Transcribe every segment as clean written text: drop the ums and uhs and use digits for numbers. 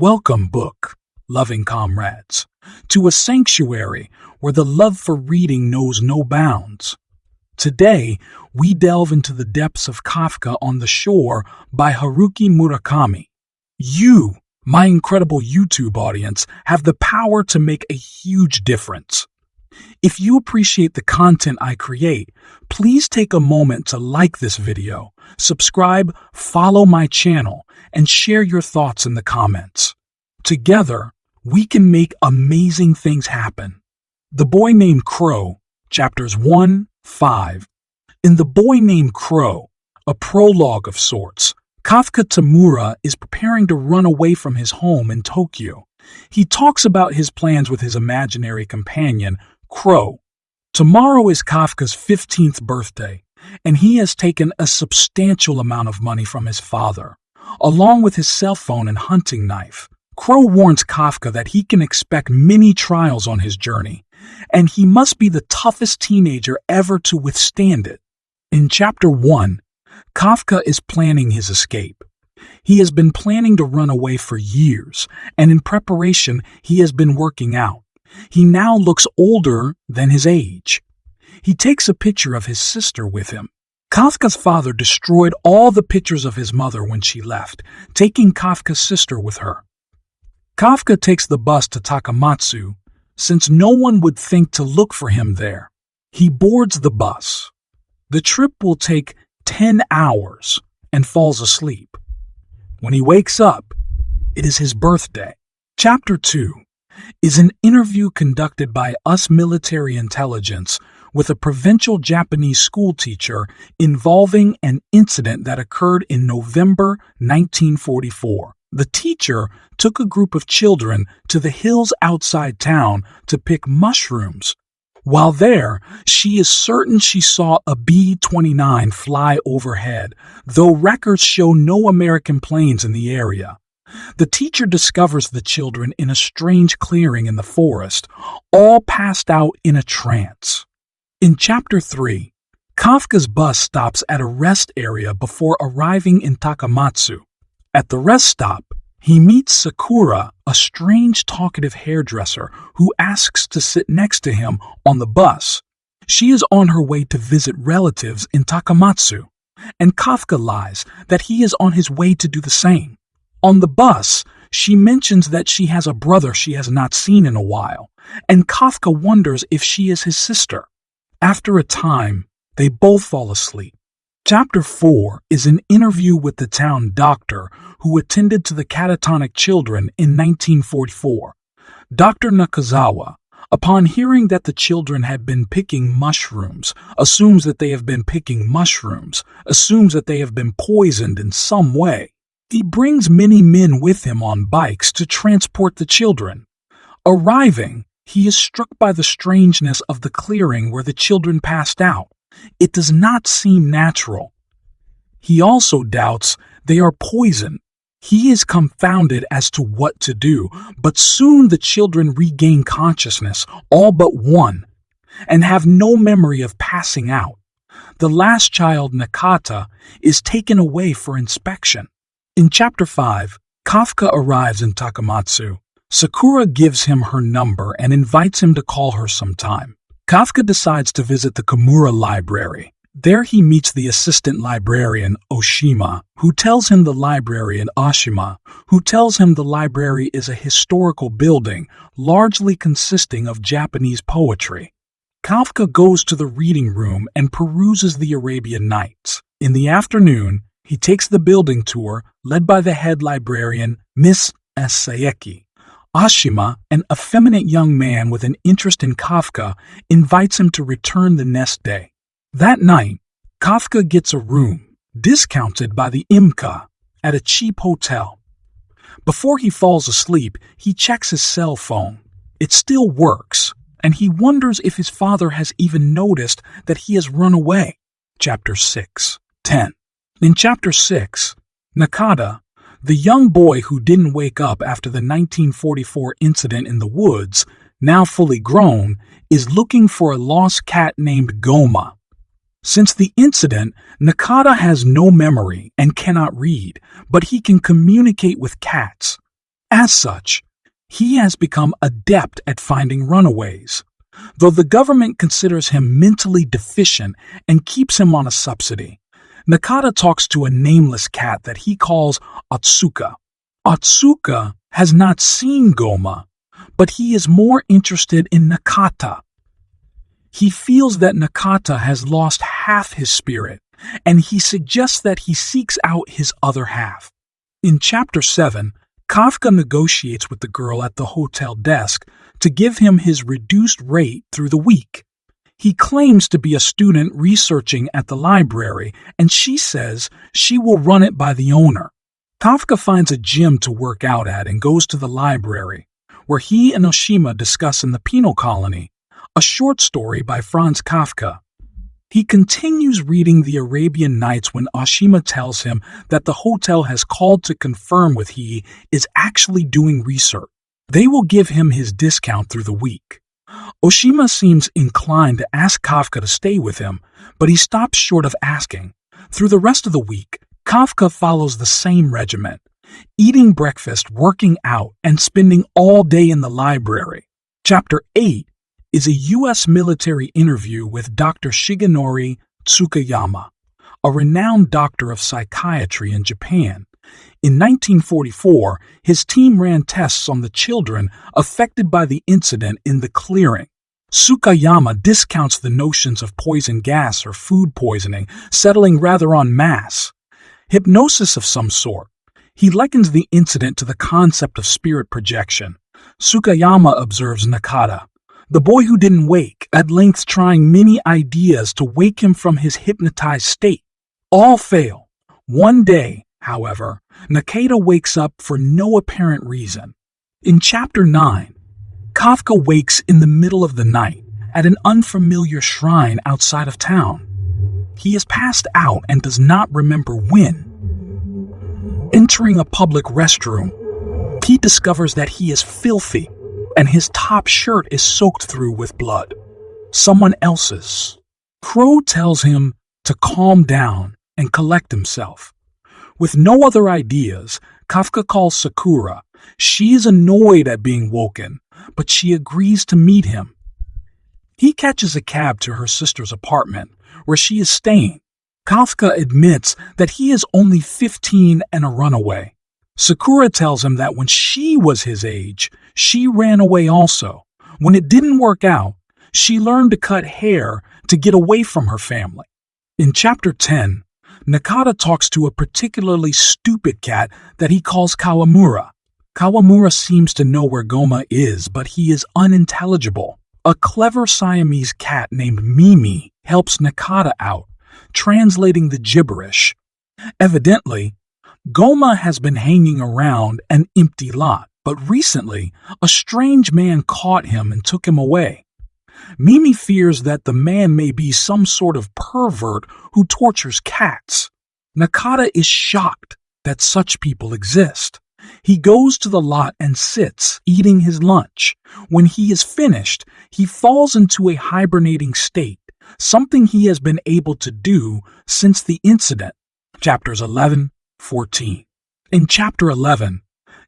Welcome, book-loving comrades, to a sanctuary where the love for reading knows no bounds. Today, we delve into the depths of Kafka on the Shore by Haruki Murakami. You, my incredible YouTube audience, have the power to make a huge difference. If you appreciate the content I create, please take a moment to like this video, subscribe, follow my channel, and share your thoughts in the comments. Together, we can make amazing things happen. The Boy Named Crow, Chapters 1-5. In The Boy Named Crow, a prologue of sorts, Kafka Tamura is preparing to run away from his home in Tokyo. He talks about his plans with his imaginary companion, Crow. Tomorrow is Kafka's 15th birthday, and he has taken a substantial amount of money from his father, along with his cell phone and hunting knife. Crow warns Kafka that he can expect many trials on his journey, and he must be the toughest teenager ever to withstand it. In Chapter 1, Kafka is planning his escape. He has been planning to run away for years, and in preparation, he has been working out. He now looks older than his age. He takes a picture of his sister with him. Kafka's father destroyed all the pictures of his mother when she left, taking Kafka's sister with her. Kafka takes the bus to Takamatsu, since no one would think to look for him there. He boards the bus. The trip will take 10 hours and falls asleep. When he wakes up, it is his birthday. Chapter 2 is an interview conducted by US military intelligence with a provincial Japanese schoolteacher involving an incident that occurred in November 1944. The teacher took a group of children to the hills outside town to pick mushrooms. While there, she is certain she saw a B-29 fly overhead, though records show no American planes in the area. The teacher discovers the children in a strange clearing in the forest, all passed out in a trance. In Chapter 3, Kafka's bus stops at a rest area before arriving in Takamatsu. At the rest stop, he meets Sakura, a strange talkative hairdresser who asks to sit next to him on the bus. She is on her way to visit relatives in Takamatsu, and Kafka lies that he is on his way to do the same. On the bus, she mentions that she has a brother she has not seen in a while, and Kafka wonders if she is his sister. After a time, they both fall asleep. Chapter 4 is an interview with the town doctor who attended to the catatonic children in 1944. Dr. Nakazawa, upon hearing that the children had been picking mushrooms, assumes that they have been poisoned in some way. He brings many men with him on bikes to transport the children. Arriving, he is struck by the strangeness of the clearing where the children passed out. It does not seem natural. He also doubts they are poisoned. He is confounded as to what to do, but soon the children regain consciousness, all but one, and have no memory of passing out. The last child, Nakata, is taken away for inspection. In Chapter 5, Kafka arrives in Takamatsu. Sakura gives him her number and invites him to call her sometime. Kafka decides to visit the Komura library. There he meets the assistant librarian, Oshima, who tells him the library is a historical building, largely consisting of Japanese poetry. Kafka goes to the reading room and peruses the Arabian Nights. In the afternoon, he takes the building tour, led by the head librarian, Miss Saeki. Oshima, an effeminate young man with an interest in Kafka, invites him to return the next day. That night, Kafka gets a room, discounted by the Imka, at a cheap hotel. Before he falls asleep, he checks his cell phone. It still works, and he wonders if his father has even noticed that he has run away. Chapter 6-10. In Chapter 6, Nakata, the young boy who didn't wake up after the 1944 incident in the woods, now fully grown, is looking for a lost cat named Goma. Since the incident, Nakata has no memory and cannot read, but he can communicate with cats. As such, he has become adept at finding runaways, though the government considers him mentally deficient and keeps him on a subsidy. Nakata talks to a nameless cat that he calls Otsuka. Otsuka has not seen Goma, but he is more interested in Nakata. He feels that Nakata has lost half his spirit, and he suggests that he seeks out his other half. In Chapter 7, Kafka negotiates with the girl at the hotel desk to give him his reduced rate through the week. He claims to be a student researching at the library, and she says she will run it by the owner. Kafka finds a gym to work out at and goes to the library, where he and Oshima discuss In the Penal Colony, a short story by Franz Kafka. He continues reading The Arabian Nights when Oshima tells him that the hotel has called to confirm with he is actually doing research. They will give him his discount through the week. Oshima seems inclined to ask Kafka to stay with him, but he stops short of asking. Through the rest of the week, Kafka follows the same regimen, eating breakfast, working out, and spending all day in the library. Chapter 8 is a U.S. military interview with Dr. Shigenori Tsukayama, a renowned doctor of psychiatry in Japan. In 1944, his team ran tests on the children affected by the incident in the clearing. Tsukayama discounts the notions of poison gas or food poisoning, settling rather on mass hypnosis of some sort. He likens the incident to the concept of spirit projection. Tsukayama observes Nakata, the boy who didn't wake, at length trying many ideas to wake him from his hypnotized state. All fail. One day, however, Nakata wakes up for no apparent reason. In Chapter 9, Kafka wakes in the middle of the night at an unfamiliar shrine outside of town. He is passed out and does not remember when. Entering a public restroom, he discovers that he is filthy and his top shirt is soaked through with blood. Someone else's. Crow tells him to calm down and collect himself. With no other ideas, Kafka calls Sakura. She is annoyed at being woken, but she agrees to meet him. He catches a cab to her sister's apartment, where she is staying. Kafka admits that he is only 15 and a runaway. Sakura tells him that when she was his age, she ran away also. When it didn't work out, she learned to cut hair to get away from her family. In Chapter 10, Nakata talks to a particularly stupid cat that he calls Kawamura. Kawamura seems to know where Goma is, but he is unintelligible. A clever Siamese cat named Mimi helps Nakata out, translating the gibberish. Evidently, Goma has been hanging around an empty lot, but recently, a strange man caught him and took him away. Mimi fears that the man may be some sort of pervert who tortures cats. Nakata is shocked that such people exist. He goes to the lot and sits, eating his lunch. When he is finished, he falls into a hibernating state, something he has been able to do since the incident. Chapters 11-14. In Chapter 11,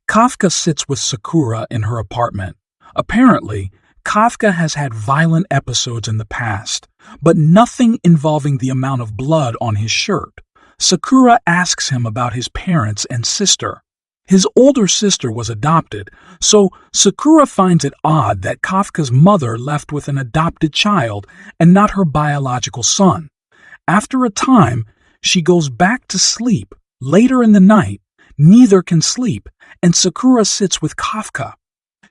Kafka sits with Sakura in her apartment. Apparently, Kafka has had violent episodes in the past, but nothing involving the amount of blood on his shirt. Sakura asks him about his parents and sister. His older sister was adopted, so Sakura finds it odd that Kafka's mother left with an adopted child and not her biological son. After a time, she goes back to sleep. Later in the night, neither can sleep, and Sakura sits with Kafka.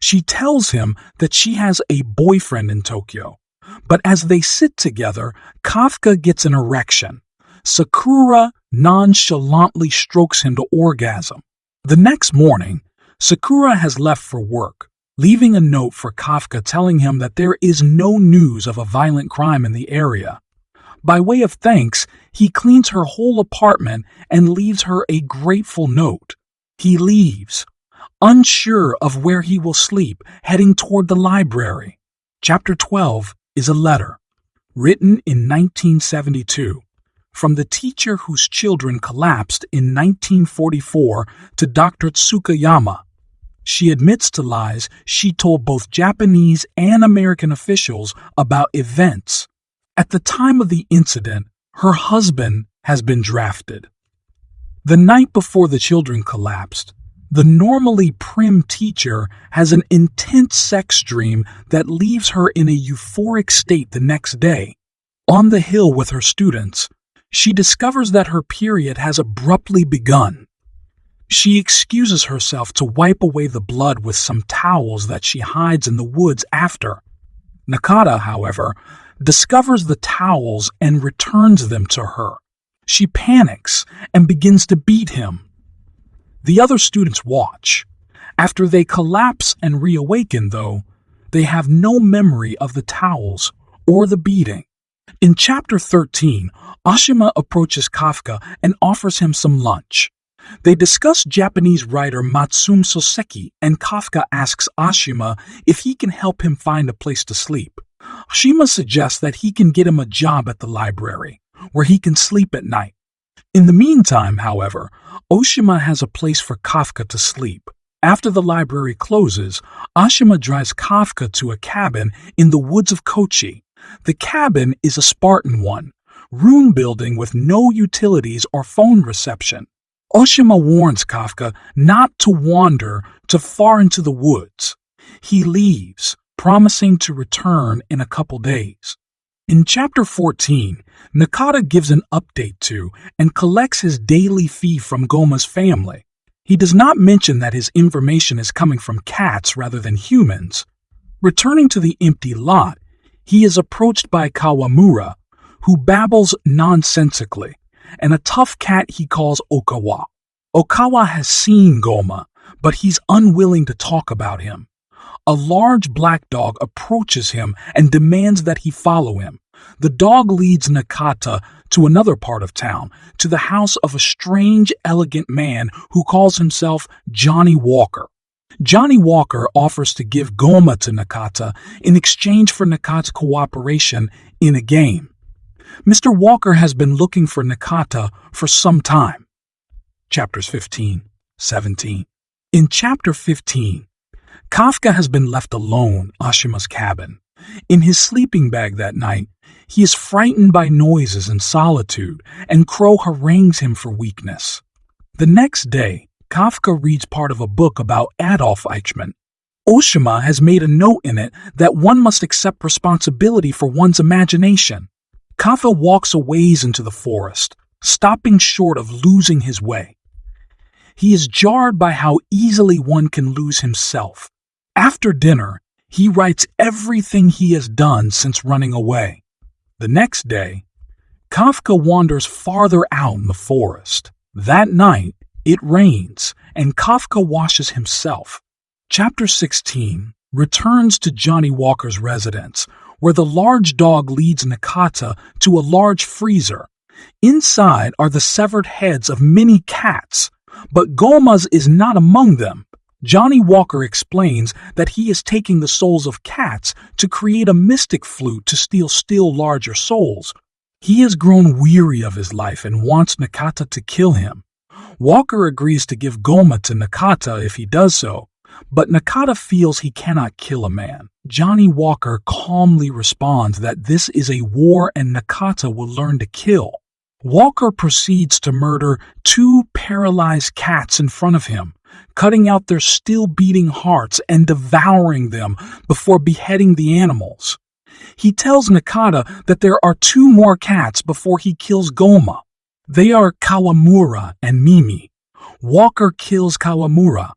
She tells him that she has a boyfriend in Tokyo, but as they sit together, Kafka gets an erection. Sakura nonchalantly strokes him to orgasm. The next morning, Sakura has left for work, leaving a note for Kafka telling him that there is no news of a violent crime in the area. By way of thanks, he cleans her whole apartment and leaves her a grateful note. He leaves, unsure of where he will sleep, heading toward the library. Chapter 12 is a letter, written in 1972, from the teacher whose children collapsed in 1944 to Dr. Tsukayama. She admits to lies she told both Japanese and American officials about events. At the time of the incident, her husband has been drafted. The night before the children collapsed, the normally prim teacher has an intense sex dream that leaves her in a euphoric state the next day. On the hill with her students, she discovers that her period has abruptly begun. She excuses herself to wipe away the blood with some towels that she hides in the woods after. Nakata, however, discovers the towels and returns them to her. She panics and begins to beat him. The other students watch. After they collapse and reawaken, though, they have no memory of the towels or the beating. In chapter 13, Oshima approaches Kafka and offers him some lunch. They discuss Japanese writer Miss Saeki, and Kafka asks Oshima if he can help him find a place to sleep. Oshima suggests that he can get him a job at the library, where he can sleep at night. In the meantime, however, Oshima has a place for Kafka to sleep. After the library closes, Oshima drives Kafka to a cabin in the woods of Kochi. The cabin is a Spartan one, room building with no utilities or phone reception. Oshima warns Kafka not to wander too far into the woods. He leaves, promising to return in a couple days. In chapter 14, Nakata gives an update to and collects his daily fee from Goma's family. He does not mention that his information is coming from cats rather than humans. Returning to the empty lot, he is approached by Kawamura, who babbles nonsensically, and a tough cat he calls Okawa. Okawa has seen Goma, but he's unwilling to talk about him. A large black dog approaches him and demands that he follow him. The dog leads Nakata to another part of town, to the house of a strange, elegant man who calls himself Johnny Walker. Johnny Walker offers to give Goma to Nakata in exchange for Nakata's cooperation in a game. Mr. Walker has been looking for Nakata for some time. Chapters 15, 17. In chapter 15, Kafka has been left alone in Oshima's cabin. In his sleeping bag that night, he is frightened by noises and solitude, and Crow harangues him for weakness. The next day, Kafka reads part of a book about Adolf Eichmann. Oshima has made a note in it that one must accept responsibility for one's imagination. Kafka walks a ways into the forest, stopping short of losing his way. He is jarred by how easily one can lose himself. After dinner, he writes everything he has done since running away. The next day, Kafka wanders farther out in the forest. That night, it rains, and Kafka washes himself. Chapter 16 returns to Johnny Walker's residence, where the large dog leads Nakata to a large freezer. Inside are the severed heads of many cats, but Goma's is not among them. Johnny Walker explains that he is taking the souls of cats to create a mystic flute to steal still larger souls. He has grown weary of his life and wants Nakata to kill him. Walker agrees to give Goma to Nakata if he does so, but Nakata feels he cannot kill a man. Johnny Walker calmly responds that this is a war and Nakata will learn to kill. Walker proceeds to murder 2 paralyzed cats in front of him, cutting out their still beating hearts and devouring them before beheading the animals. He tells Nakata that there are 2 more cats before he kills Goma. They are Kawamura and Mimi. Walker kills Kawamura,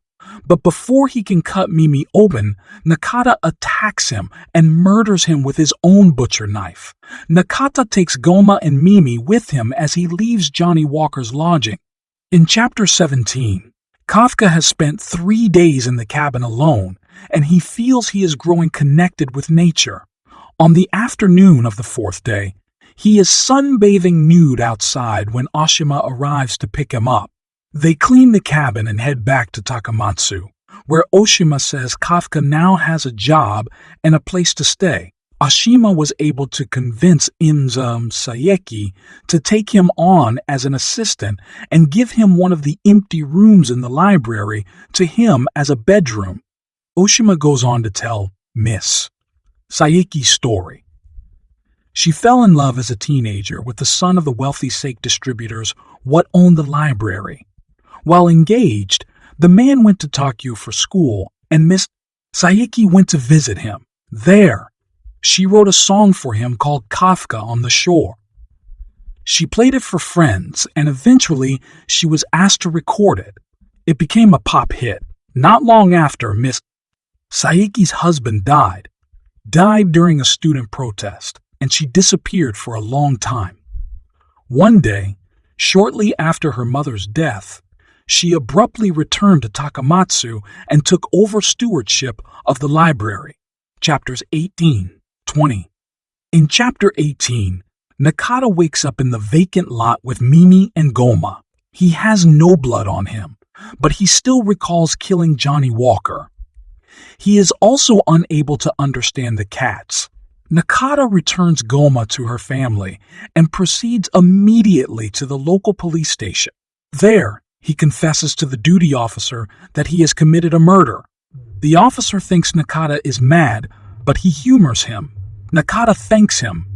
but before he can cut Mimi open, Nakata attacks him and murders him with his own butcher knife. Nakata takes Goma and Mimi with him as he leaves Johnny Walker's lodging. In chapter 17, Kafka has spent 3 days in the cabin alone, and he feels he is growing connected with nature. On the afternoon of the 4th day, he is sunbathing nude outside when Oshima arrives to pick him up. They clean the cabin and head back to Takamatsu, where Oshima says Kafka now has a job and a place to stay. Oshima was able to convince Miss Saeki to take him on as an assistant and give him one of the empty rooms in the library to him as a bedroom. Oshima goes on to tell Miss Saeki's story. She fell in love as a teenager with the son of the wealthy sake distributors what owned the library. While engaged, the man went to Tokyo for school and Miss Saeki went to visit him. There, she wrote a song for him called Kafka on the Shore. She played it for friends and eventually she was asked to record it. It became a pop hit. Not long after, Miss Saeki's husband died during a student protest, and she disappeared for a long time. One day, shortly after her mother's death, she abruptly returned to Takamatsu and took over stewardship of the library. Chapters 18-20. In Chapter 18, Nakata wakes up in the vacant lot with Mimi and Goma. He has no blood on him, but he still recalls killing Johnny Walker. He is also unable to understand the cats. Nakata returns Goma to her family and proceeds immediately to the local police station. There, he confesses to the duty officer that he has committed a murder. The officer thinks Nakata is mad, but he humors him. Nakata thanks him,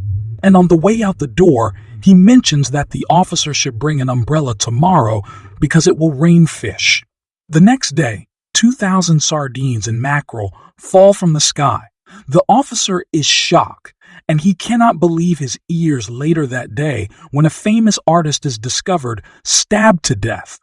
and on the way out the door, he mentions that the officer should bring an umbrella tomorrow because it will rain fish. The next day, 2,000 sardines and mackerel fall from the sky. The officer is shocked, and he cannot believe his ears later that day when a famous artist is discovered stabbed to death.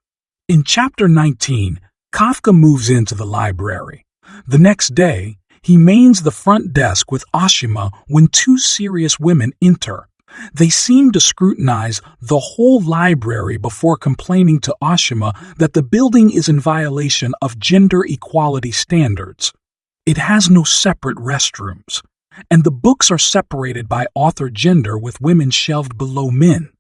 In Chapter 19, Kafka moves into the library. The next day, he mains the front desk with Oshima when two serious women enter. They seem to scrutinize the whole library before complaining to Oshima that the building is in violation of gender equality standards. It has no separate restrooms, and the books are separated by author gender with women shelved below men.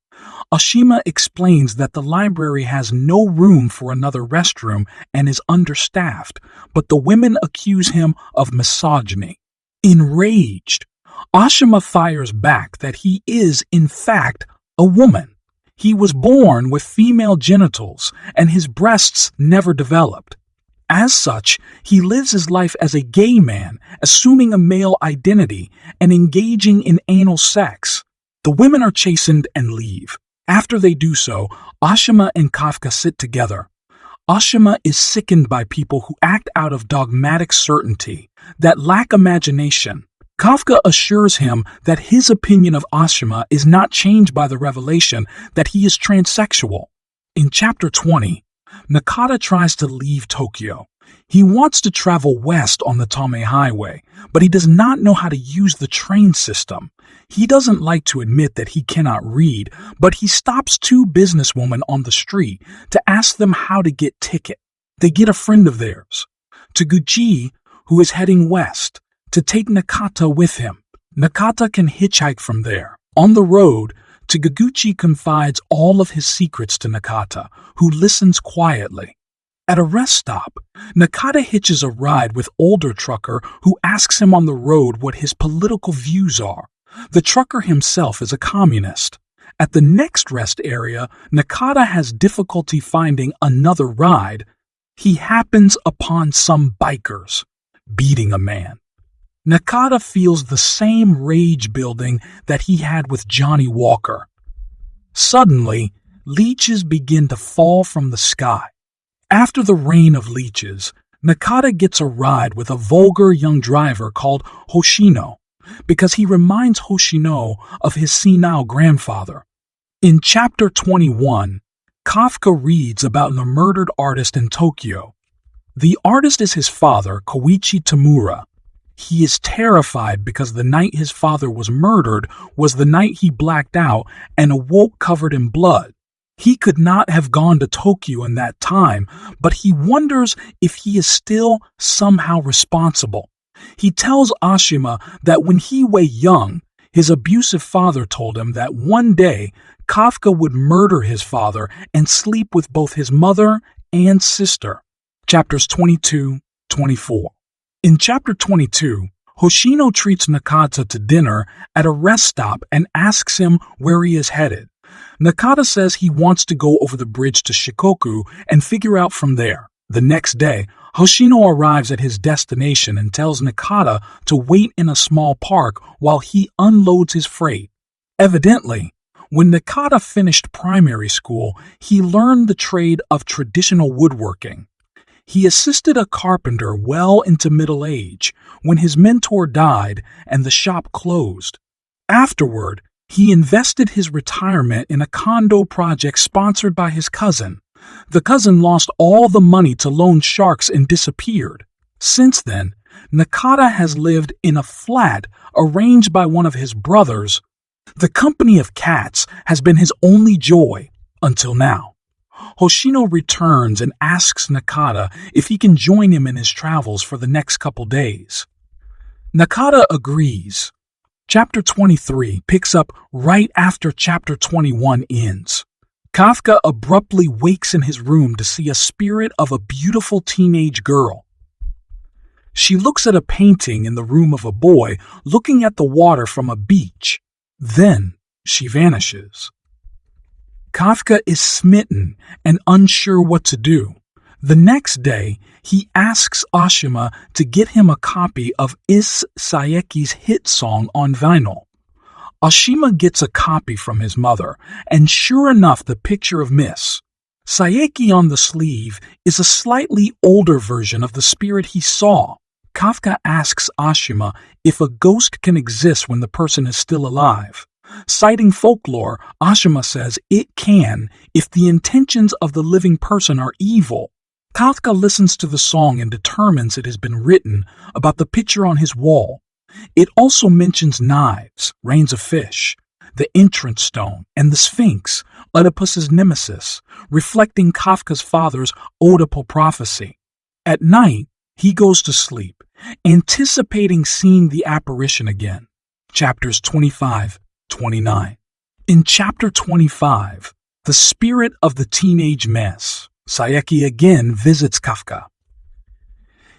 Oshima explains that the library has no room for another restroom and is understaffed, but the women accuse him of misogyny. Enraged, Oshima fires back that he is, in fact, a woman. He was born with female genitals and his breasts never developed. As such, he lives his life as a gay man, assuming a male identity and engaging in anal sex. The women are chastened and leave. After they do so, Oshima and Kafka sit together. Oshima is sickened by people who act out of dogmatic certainty, that lack imagination. Kafka assures him that his opinion of Oshima is not changed by the revelation that he is transsexual. In Chapter 20, Nakata tries to leave Tokyo. He wants to travel west on the Tome Highway, but he does not know how to use the train system. He doesn't like to admit that he cannot read, but he stops two businesswomen on the street to ask them how to get ticket. They get a friend of theirs, Taguchi, who is heading west, to take Nakata with him. Nakata can hitchhike from there. On the road, Taguchi confides all of his secrets to Nakata, who listens quietly. At a rest stop, Nakata hitches a ride with older trucker who asks him on the road what his political views are. The trucker himself is a communist. At the next rest area, Nakata has difficulty finding another ride. He happens upon some bikers beating a man. Nakata feels the same rage building that he had with Johnny Walker. Suddenly, leeches begin to fall from the sky. After the rain of leeches, Nakata gets a ride with a vulgar young driver called Hoshino, because he reminds Hoshino of his senile grandfather. In Chapter 21, Kafka reads about the murdered artist in Tokyo. The artist is his father, Koichi Tamura. He is terrified because the night his father was murdered was the night he blacked out and awoke covered in blood. He could not have gone to Tokyo in that time, but he wonders if he is still somehow responsible. He tells Oshima that when he was young, his abusive father told him that one day Kafka would murder his father and sleep with both his mother and sister. Chapters 22-24. In Chapter 22, Hoshino treats Nakata to dinner at a rest stop and asks him where he is headed. Nakata says he wants to go over the bridge to Shikoku and figure out from there. The next day, Hoshino arrives at his destination and tells Nakata to wait in a small park while he unloads his freight. Evidently, when Nakata finished primary school, he learned the trade of traditional woodworking. He assisted a carpenter well into middle age when his mentor died and the shop closed. Afterward, he invested his retirement in a condo project sponsored by his cousin. The cousin lost all the money to loan sharks and disappeared. Since then, Nakata has lived in a flat arranged by one of his brothers. The company of cats has been his only joy until now. Hoshino returns and asks Nakata if he can join him in his travels for the next couple days. Nakata agrees. Chapter 23 picks up right after Chapter 21 ends. Kafka abruptly wakes in his room to see a spirit of a beautiful teenage girl. She looks at a painting in the room of a boy looking at the water from a beach. Then she vanishes. Kafka is smitten and unsure what to do. The next day, he asks Oshima to get him a copy of Miss Saeki's hit song on vinyl. Oshima gets a copy from his mother, and sure enough, the picture of Miss Saeki on the sleeve is a slightly older version of the spirit he saw. Kafka asks Oshima if a ghost can exist when the person is still alive. Citing folklore, Oshima says it can if the intentions of the living person are evil. Kafka listens to the song and determines it has been written about the picture on his wall. It also mentions knives, rains of fish, the entrance stone, and the Sphinx, Oedipus's nemesis, reflecting Kafka's father's Oedipal prophecy. At night, he goes to sleep, anticipating seeing the apparition again. Chapters 25-29. In Chapter 25, the spirit of the teenage Miss Saeki again visits Kafka.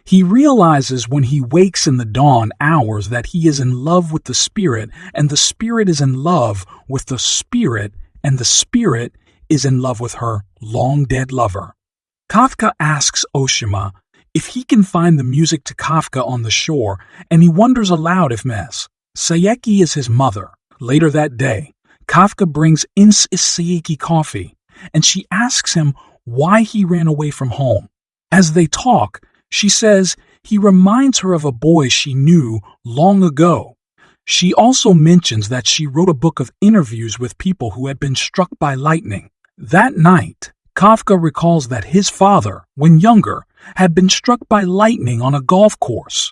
He realizes when he wakes in the dawn hours that he is in love with the spirit, and the spirit is in love with the spirit, and the spirit is in love with her long-dead lover. Kafka asks Oshima if he can find the music to Kafka on the shore, and he wonders aloud if Miss Saeki is his mother. Later that day, Kafka brings Miss Saeki coffee, and she asks him why he ran away from home. As they talk, she says he reminds her of a boy she knew long ago. She also mentions that she wrote a book of interviews with people who had been struck by lightning. That night, Kafka recalls that his father, when younger, had been struck by lightning on a golf course.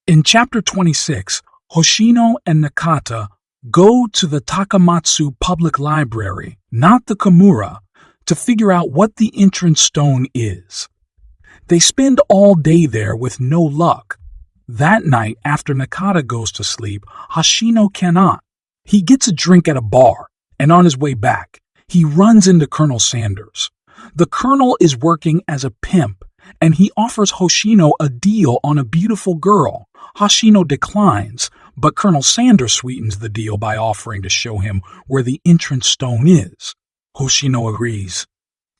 In Chapter 26, Hoshino and Nakata go to the Takamatsu public library, not the Kimura, to figure out what the entrance stone is. They spend all day there with no luck. That night, after Nakata goes to sleep, Hoshino cannot. He gets a drink at a bar, and on his way back, he runs into Colonel Sanders. The colonel is working as a pimp, and he offers Hoshino a deal on a beautiful girl. Hoshino declines, but Colonel Sanders sweetens the deal by offering to show him where the entrance stone is. Hoshino agrees.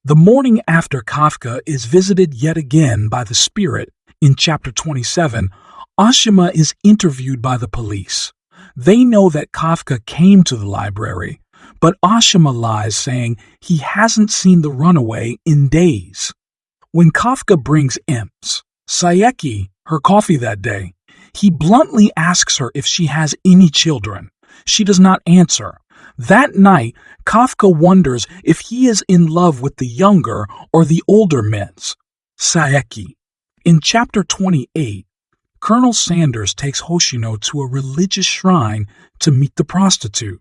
The morning after Kafka is visited yet again by the spirit, in Chapter 27, Oshima is interviewed by the police. They know that Kafka came to the library, but Oshima lies, saying he hasn't seen the runaway in days. When Kafka brings Miss Saeki her coffee that day, he bluntly asks her if she has any children. She does not answer. That night, Kafka wonders if he is in love with the younger or the older Miss Saeki. In Chapter 28, Colonel Sanders takes Hoshino to a religious shrine to meet the prostitute.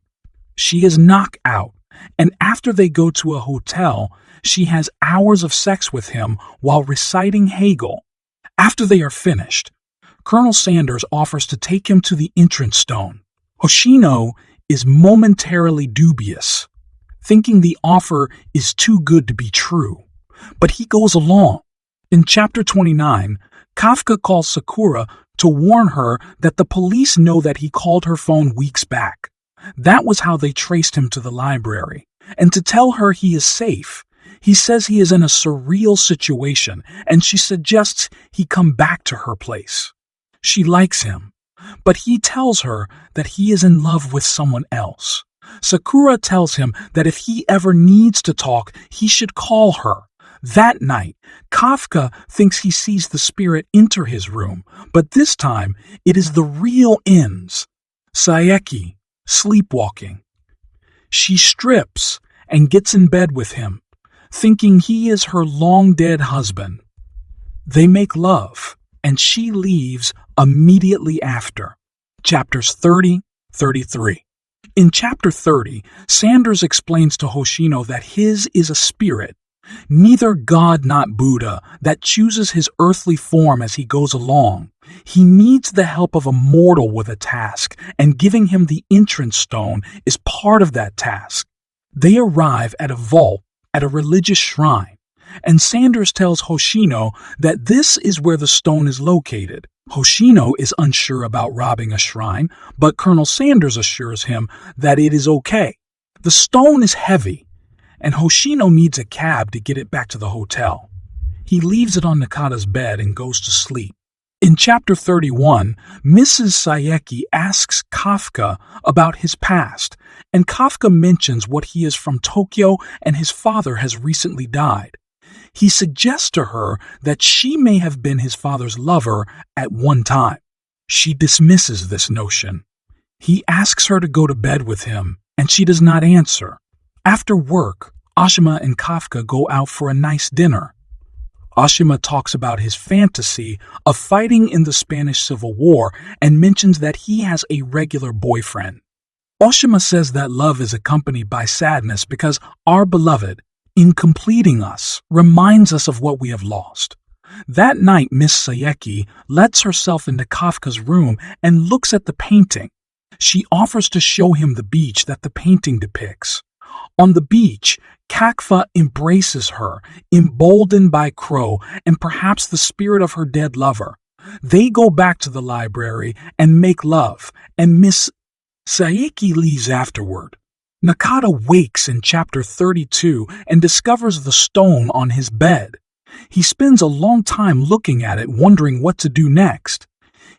She is knocked out, and after they go to a hotel, she has hours of sex with him while reciting Hegel. After they are finished, Colonel Sanders offers to take him to the entrance stone. Hoshino is momentarily dubious, thinking the offer is too good to be true, but he goes along. In Chapter 29, Kafka calls Sakura to warn her that the police know that he called her phone weeks back. That was how they traced him to the library. And to tell her he is safe, he says he is in a surreal situation, and she suggests he come back to her place. She likes him, but he tells her that he is in love with someone else. Sakura tells him that if he ever needs to talk, he should call her. That night, Kafka thinks he sees the spirit enter his room, but this time it is the real Miss Saeki, sleepwalking. She strips and gets in bed with him, thinking he is her long-dead husband. They make love, and she leaves immediately after. Chapters 30-33. In Chapter 30, Sanders explains to Hoshino that his is a spirit, neither God nor Buddha, that chooses his earthly form as he goes along. He needs the help of a mortal with a task, and giving him the entrance stone is part of that task. They arrive at a vault at a religious shrine, and Sanders tells Hoshino that this is where the stone is located. Hoshino is unsure about robbing a shrine, but Colonel Sanders assures him that it is okay. The stone is heavy, and Hoshino needs a cab to get it back to the hotel. He leaves it on Nakata's bed and goes to sleep. In Chapter 31, Mrs. Saeki asks Kafka about his past, and Kafka mentions what he is from Tokyo and his father has recently died. He suggests to her that she may have been his father's lover at one time. She dismisses this notion. He asks her to go to bed with him, and she does not answer. After work, Oshima and Kafka go out for a nice dinner. Oshima talks about his fantasy of fighting in the Spanish Civil War and mentions that he has a regular boyfriend. Oshima says that love is accompanied by sadness because our beloved, in completing us, reminds us of what we have lost. That night, Miss Saeki lets herself into Kafka's room and looks at the painting. She offers to show him the beach that the painting depicts. On the beach, Kafka embraces her, emboldened by Crow and perhaps the spirit of her dead lover. They go back to the library and make love, and Miss Saeki leaves afterward. Nakata wakes in Chapter 32 and discovers the stone on his bed. He spends a long time looking at it, wondering what to do next.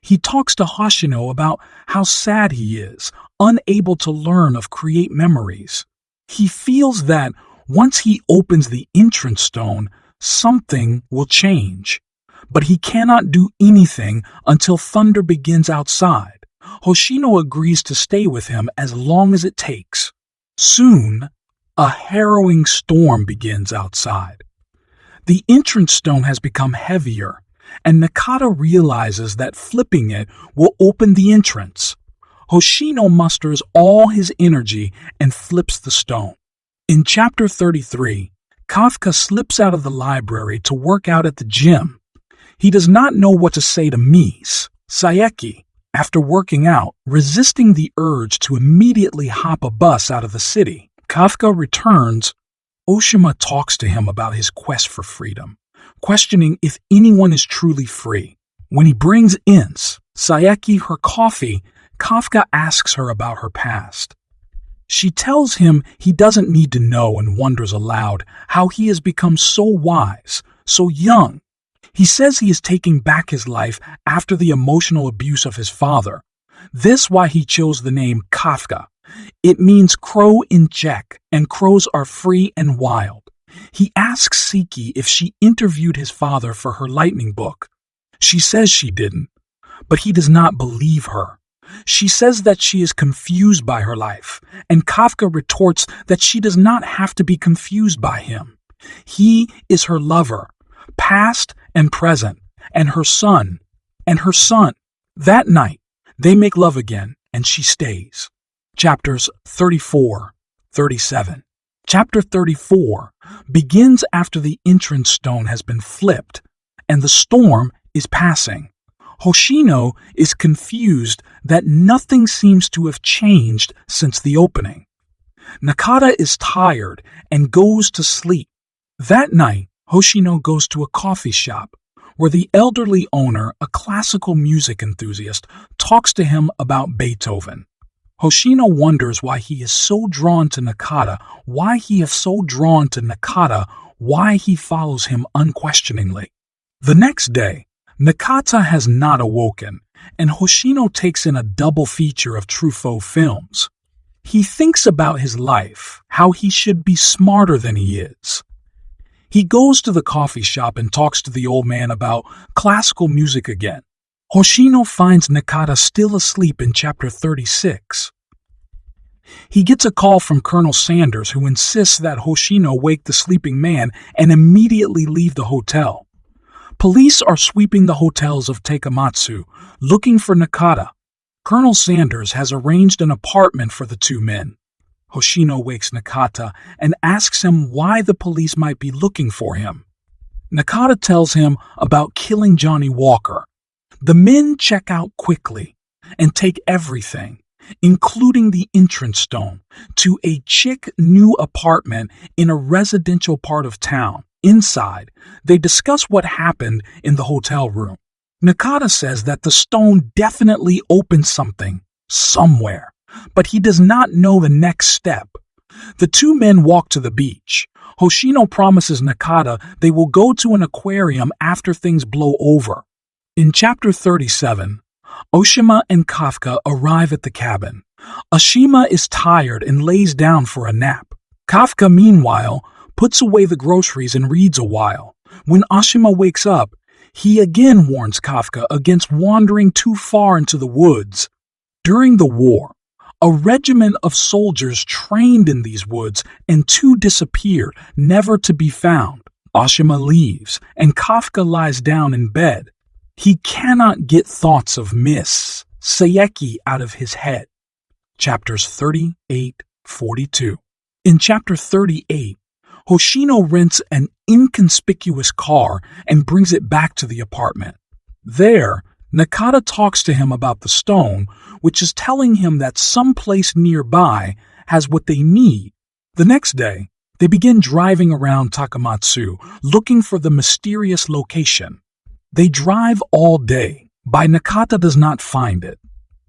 He talks to Hoshino about how sad he is, unable to learn or create memories. He feels that once he opens the entrance stone, something will change. But he cannot do anything until thunder begins outside. Hoshino agrees to stay with him as long as it takes. Soon, a harrowing storm begins outside. The entrance stone has become heavier, and Nakata realizes that flipping it will open the entrance. Hoshino musters all his energy and flips the stone. In Chapter 33, Kafka slips out of the library to work out at the gym. He does not know what to say to Miss Saeki. After working out, resisting the urge to immediately hop a bus out of the city, Kafka returns. Oshima talks to him about his quest for freedom, questioning if anyone is truly free. When he brings Miss Saeki her coffee, Kafka asks her about her past. She tells him he doesn't need to know and wonders aloud how he has become so wise, so young. He says he is taking back his life after the emotional abuse of his father. This why he chose the name Kafka. It means crow in Czech, and crows are free and wild. He asks Psyche if she interviewed his father for her lightning book. She says she didn't, but he does not believe her. She says that she is confused by her life, and Kafka retorts that she does not have to be confused by him. He is her lover, past and present, and her son. That night, they make love again, and she stays. Chapters 34-37. Chapter 34 begins after the entrance stone has been flipped, and the storm is passing. Hoshino is confused that nothing seems to have changed since the opening. Nakata is tired and goes to sleep. That night, Hoshino goes to a coffee shop, where the elderly owner, a classical music enthusiast, talks to him about Beethoven. Hoshino wonders why he is so drawn to Nakata, why he follows him unquestioningly. The next day, Nakata has not awoken, and Hoshino takes in a double feature of Truffaut films. He thinks about his life, how he should be smarter than he is. He goes to the coffee shop and talks to the old man about classical music again. Hoshino finds Nakata still asleep in chapter 36. He gets a call from Colonel Sanders, who insists that Hoshino wake the sleeping man and immediately leave the hotel. Police are sweeping the hotels of Takamatsu, looking for Nakata. Colonel Sanders has arranged an apartment for the two men. Hoshino wakes Nakata and asks him why the police might be looking for him. Nakata tells him about killing Johnny Walker. The men check out quickly and take everything, including the entrance stone, to a chic new apartment in a residential part of town. Inside, they discuss what happened in the hotel room. Nakata says that the stone definitely opened something, somewhere, but he does not know the next step. The two men walk to the beach. Hoshino promises Nakata they will go to an aquarium after things blow over. In chapter 37, Oshima and Kafka arrive at the cabin. Oshima is tired and lays down for a nap. Kafka, meanwhile, puts away the groceries and reads a while. When Oshima wakes up, he again warns Kafka against wandering too far into the woods. During the war, a regiment of soldiers trained in these woods and two disappeared, never to be found. Oshima leaves, and Kafka lies down in bed. He cannot get thoughts of Miss Saeki out of his head. Chapters 38-42. In chapter 38, Hoshino rents an inconspicuous car and brings it back to the apartment. There, Nakata talks to him about the stone, which is telling him that some place nearby has what they need. The next day, they begin driving around Takamatsu, looking for the mysterious location. They drive all day, but Nakata does not find it.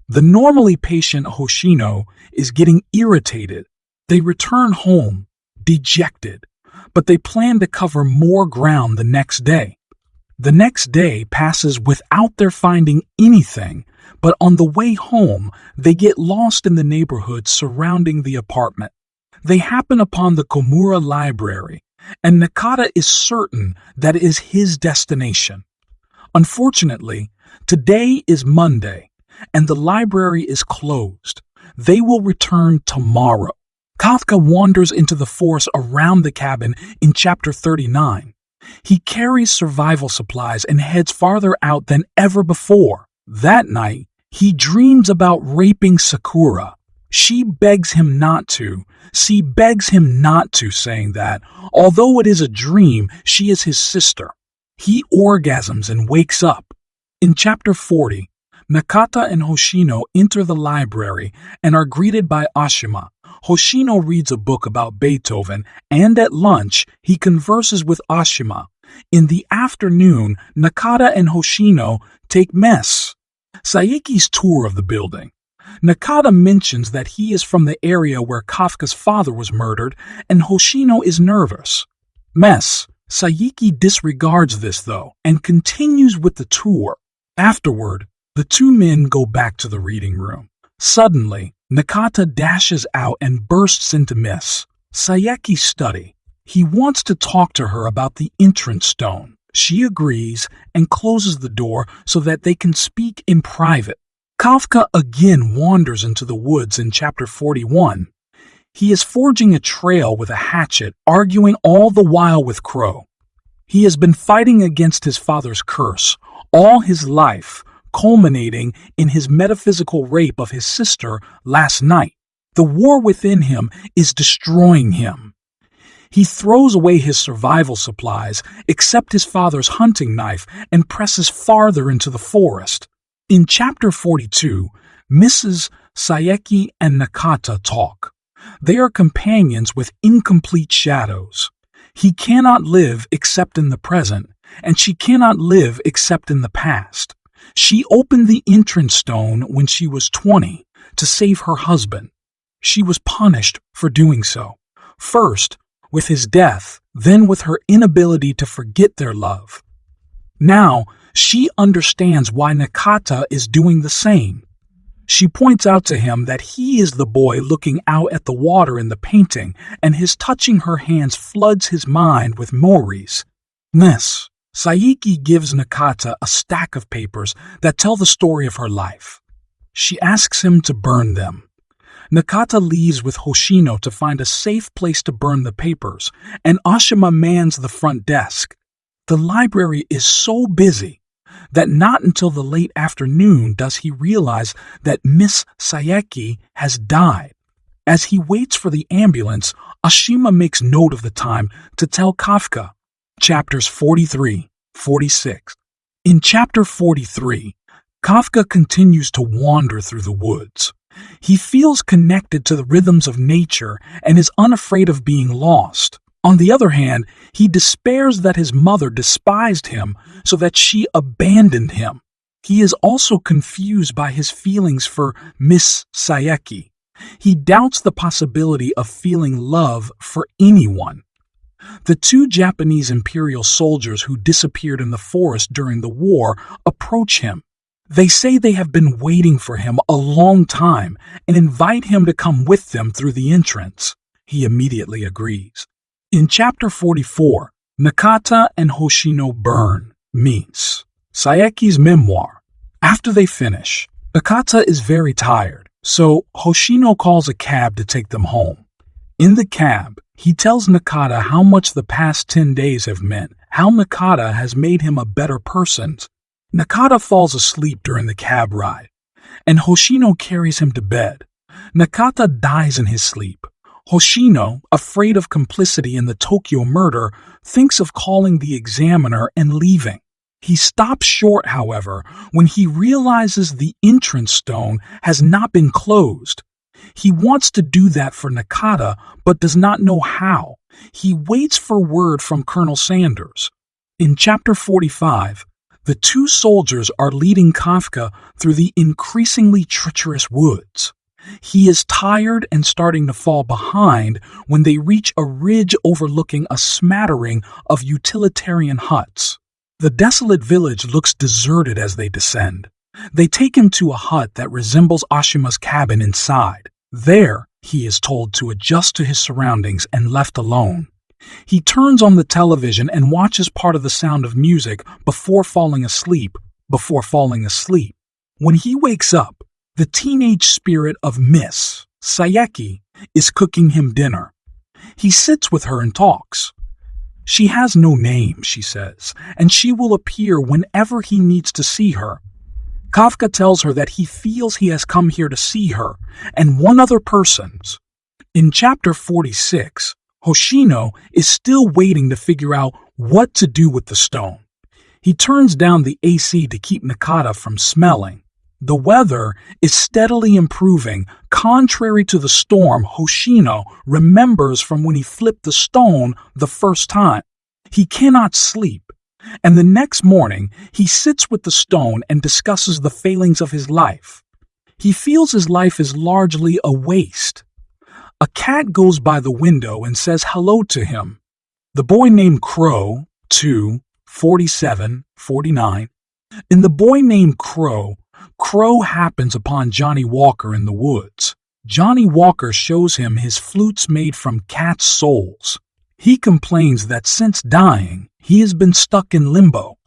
The normally patient Hoshino is getting irritated. They return home, dejected, but they plan to cover more ground the next day. The next day passes without their finding anything, but on the way home, they get lost in the neighborhood surrounding the apartment. They happen upon the Komura Library, and Nakata is certain that it is his destination. Unfortunately, today is Monday, and the library is closed. They will return tomorrow. Kafka wanders into the forest around the cabin in chapter 39. He carries survival supplies and heads farther out than ever before. That night, he dreams about raping Sakura. She begs him not to, saying that, although it is a dream, she is his sister. He orgasms and wakes up. In chapter 40, Nakata and Hoshino enter the library and are greeted by Oshima. Hoshino reads a book about Beethoven, and at lunch, he converses with Oshima. In the afternoon, Nakata and Hoshino take Miss Saeki's tour of the building. Nakata mentions that he is from the area where Kafka's father was murdered, and Hoshino is nervous. Miss Saeki disregards this, though, and continues with the tour. Afterward, the two men go back to the reading room. Suddenly, Nakata dashes out and bursts into Miss Saeki's study. He wants to talk to her about the entrance stone. She agrees and closes the door so that they can speak in private. Kafka again wanders into the woods in chapter 41. He is forging a trail with a hatchet, arguing all the while with Crow. He has been fighting against his father's curse all his life, culminating in his metaphysical rape of his sister last night. The war within him is destroying him. He throws away his survival supplies, except his father's hunting knife, and presses farther into the forest. In chapter 42, Mrs. Saeki and Nakata talk. They are companions with incomplete shadows. He cannot live except in the present, and she cannot live except in the past. She opened the entrance stone when she was 20 to save her husband. She was punished for doing so, first with his death, then with her inability to forget their love. Now, she understands why Nakata is doing the same. She points out to him that he is the boy looking out at the water in the painting, and his touching her hands floods his mind with memories. Miss Saeki gives Nakata a stack of papers that tell the story of her life. She asks him to burn them. Nakata leaves with Hoshino to find a safe place to burn the papers, and Oshima mans the front desk. The library is so busy that not until the late afternoon does he realize that Miss Saeki has died. As he waits for the ambulance, Oshima makes note of the time to tell Kafka. Chapters 43, 46. In chapter 43, Kafka continues to wander through the woods. He feels connected to the rhythms of nature and is unafraid of being lost. On the other hand, he despairs that his mother despised him so that she abandoned him. He is also confused by his feelings for Miss Saeki. He doubts the possibility of feeling love for anyone. The two Japanese imperial soldiers who disappeared in the forest during the war approach him. They say they have been waiting for him a long time and invite him to come with them through the entrance. He immediately agrees. In chapter 44, Nakata and Hoshino burn Miss Saeki's memoir. After they finish, Nakata is very tired, so Hoshino calls a cab to take them home. In the cab, he tells Nakata how much the past 10 days have meant, how Nakata has made him a better person. Nakata falls asleep during the cab ride, and Hoshino carries him to bed. Nakata dies in his sleep. Hoshino, afraid of complicity in the Tokyo murder, thinks of calling the examiner and leaving. He stops short, however, when he realizes the entrance stone has not been closed. He wants to do that for Nakata, but does not know how. He waits for word from Colonel Sanders. In chapter 45, the two soldiers are leading Kafka through the increasingly treacherous woods. He is tired and starting to fall behind when they reach a ridge overlooking a smattering of utilitarian huts. The desolate village looks deserted as they descend. They take him to a hut that resembles Oshima's cabin inside. There, he is told to adjust to his surroundings and left alone. He turns on the television and watches part of the Sound of Music before falling asleep. When he wakes up, the teenage spirit of Miss Saeki is cooking him dinner. He sits with her and talks. She has no name, she says, and she will appear whenever he needs to see her. Kafka tells her that he feels he has come here to see her and one other person's. In chapter 46, Hoshino is still waiting to figure out what to do with the stone. He turns down the AC to keep Nakata from smelling. The weather is steadily improving, contrary to the storm Hoshino remembers from when he flipped the stone the first time. He cannot sleep, and the next morning he sits with the stone and discusses the failings of his life. He feels his life is largely a waste. A cat goes by the window and says hello to him. The boy named Crow, 2:47:49. In The Boy Named Crow, Crow happens upon Johnny Walker in the woods. Johnny Walker shows him his flutes made from cats' souls. He complains that since dying, he has been stuck in limbo,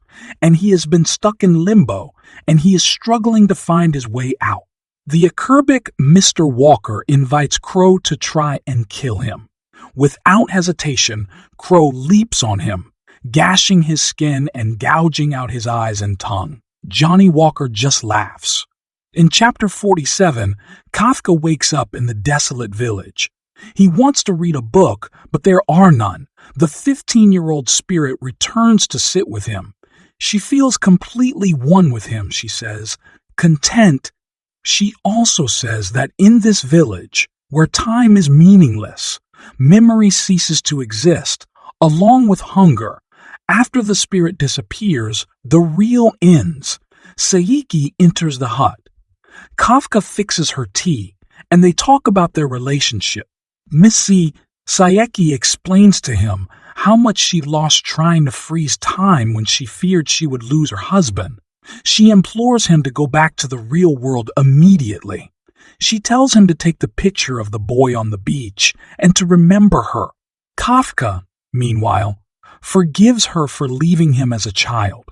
and he is struggling to find his way out. The acerbic Mr. Walker invites Crow to try and kill him. Without hesitation, Crow leaps on him, gashing his skin and gouging out his eyes and tongue. Johnny Walker just laughs. In chapter 47, Kafka wakes up in the desolate village. He wants to read a book, but there are none. The 15-year-old spirit returns to sit with him. She feels completely one with him, she says, content. She also says that in this village, where time is meaningless, memory ceases to exist, along with hunger, After the spirit disappears, the reel ends. Saeki enters the hut. Kafka fixes her tea, and they talk about their relationship. Miss Saeki explains to him how much she lost trying to freeze time when she feared she would lose her husband. She implores him to go back to the real world immediately. She tells him to take the picture of the boy on the beach and to remember her. Kafka, meanwhile, forgives her for leaving him as a child.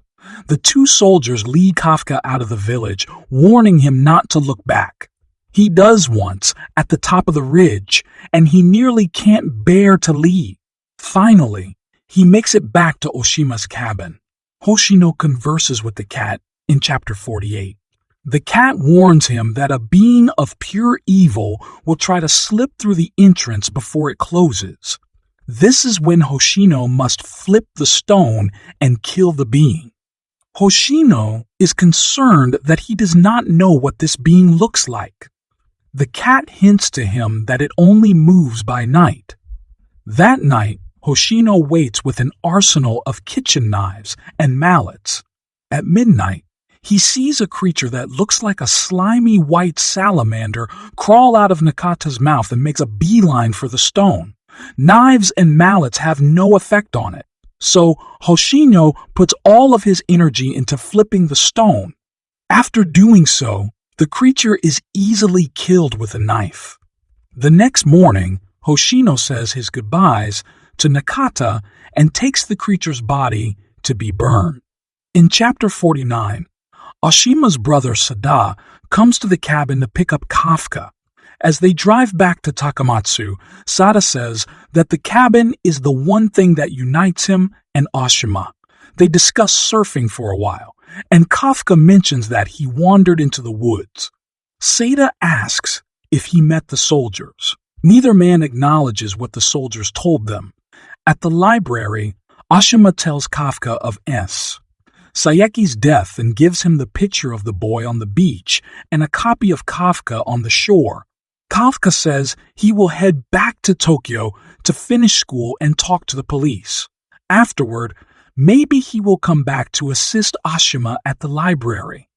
The two soldiers lead Kafka out of the village, warning him not to look back. He does once, at the top of the ridge, and he nearly can't bear to leave. Finally, he makes it back to Oshima's cabin. Hoshino converses with the cat in chapter 48. The cat warns him that a being of pure evil will try to slip through the entrance before it closes. This is when Hoshino must flip the stone and kill the being. Hoshino is concerned that he does not know what this being looks like. The cat hints to him that it only moves by night. That night, Hoshino waits with an arsenal of kitchen knives and mallets. At midnight, he sees a creature that looks like a slimy white salamander crawl out of Nakata's mouth and makes a beeline for the stone. Knives and mallets have no effect on it, so Hoshino puts all of his energy into flipping the stone. After doing so, the creature is easily killed with a knife. The next morning, Hoshino says his goodbyes to Nakata and takes the creature's body to be burned. In chapter 49, Oshima's brother Sada comes to the cabin to pick up Kafka. As they drive back to Takamatsu, Sada says that the cabin is the one thing that unites him and Oshima. They discuss surfing for a while, and Kafka mentions that he wandered into the woods. Sada asks if he met the soldiers. Neither man acknowledges what the soldiers told them. At the library, Oshima tells Kafka of Saeki's death and gives him the picture of the boy on the beach and a copy of Kafka on the shore. Kafka says he will head back to Tokyo to finish school and talk to the police. Afterward, maybe he will come back to assist Oshima at the library.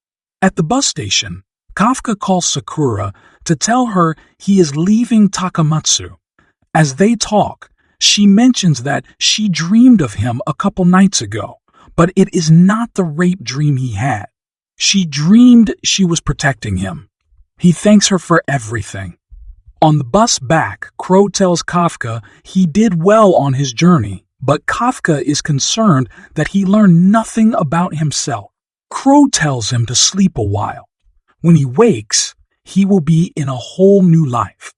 At the bus station, Kafka calls Sakura to tell her he is leaving Takamatsu. As they talk, she mentions that she dreamed of him a couple nights ago, but it is not the rape dream he had. She dreamed she was protecting him. He thanks her for everything. On the bus back, Crow tells Kafka he did well on his journey, but Kafka is concerned that he learned nothing about himself. Crow tells him to sleep a while. When he wakes, he will be in a whole new life.